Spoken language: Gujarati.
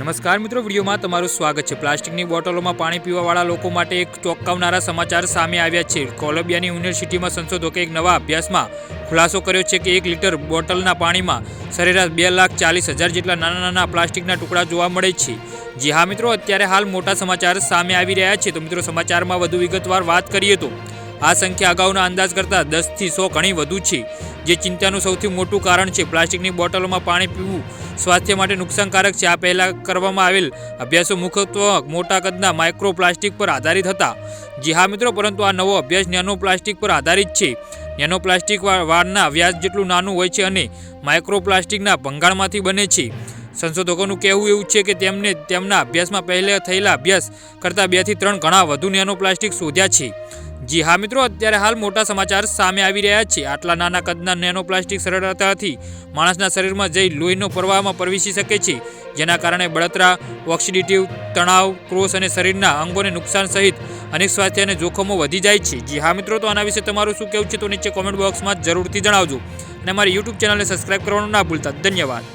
નમસ્કાર મિત્રો, વિડીયોમાં તમારું સ્વાગત છે। પ્લાસ્ટિકની બોટલોમાં પાણી પીવાવાળા લોકો માટે એક ચોંકાવનારા સમાચાર સામે આવ્યા છે। કોલંબિયાની યુનિવર્સિટીમાં સંશોધકોએ એક નવા અભ્યાસમાં ખુલાસો કર્યો છે કે 1 લીટર બોટલના પાણીમાં સરેરાશ 2,40,000 જેટલા નાના નાના પ્લાસ્ટિકના ટુકડા જોવા મળે છે। જી હા મિત્રો, અત્યારે હાલ મોટા સમાચાર સામે આવી રહ્યા છે। તો મિત્રો, સમાચારમાં વધુ વિગતવાર વાત કરીએ તો આ સંખ્યા અગાઉના અંદાજ કરતાં 10 થી 100 ઘણી વધુ છે, જે ચિંતાનું સૌથી મોટું કારણ છે। પ્લાસ્ટિકની બોટલોમાં પાણી પીવું સ્વાસ્થ્ય માટે નુકસાનકારક છે। આ પહેલાં કરવામાં આવેલ અભ્યાસો મુખ્યત્વે મોટા કદના માઇક્રો પ્લાસ્ટિક પર આધારિત હતા। જી હા મિત્રો, પરંતુ આ નવો અભ્યાસ નેનો પ્લાસ્ટિક પર આધારિત છે। નેનો પ્લાસ્ટિક વાળના વ્યાસ જેટલું નાનું હોય છે અને માઇક્રો પ્લાસ્ટિકના ભંગાણમાંથી બને છે। સંશોધકોનું કહેવું એવું છે કે તેમને તેમના અભ્યાસમાં પહેલા થયેલા અભ્યાસ કરતાં 2 થી 3 ગણા વધુ નેનો પ્લાસ્ટિક શોધ્યા છે। જી હા મિત્રો, અત્યારે હાલ મોટા સમાચાર સામે આવી રહ્યા છે। આટલા નાના કદના નેનો પ્લાસ્ટિક સરળતાથી માણસના શરીરમાં જઈ લોહીનો પ્રવાહમાં પ્રવેશી શકે છે, જેના કારણે બળતરા, ઓક્સિડેટિવ તણાવ, ક્રોસ અને શરીરના અંગોને નુકસાન સહિત અનેક સ્વાસ્થ્યના જોખમો વધી જાય છે। જી હા મિત્રો, તો આના વિશે તમારું શું કહેવું છે તો નીચે કોમેન્ટ બોક્સમાં જરૂરથી જણાવજો અને અમારી યુટ્યુબ ચેનલને સબસ્ક્રાઈબ કરવાનું ના ભૂલતા। ધન્યવાદ।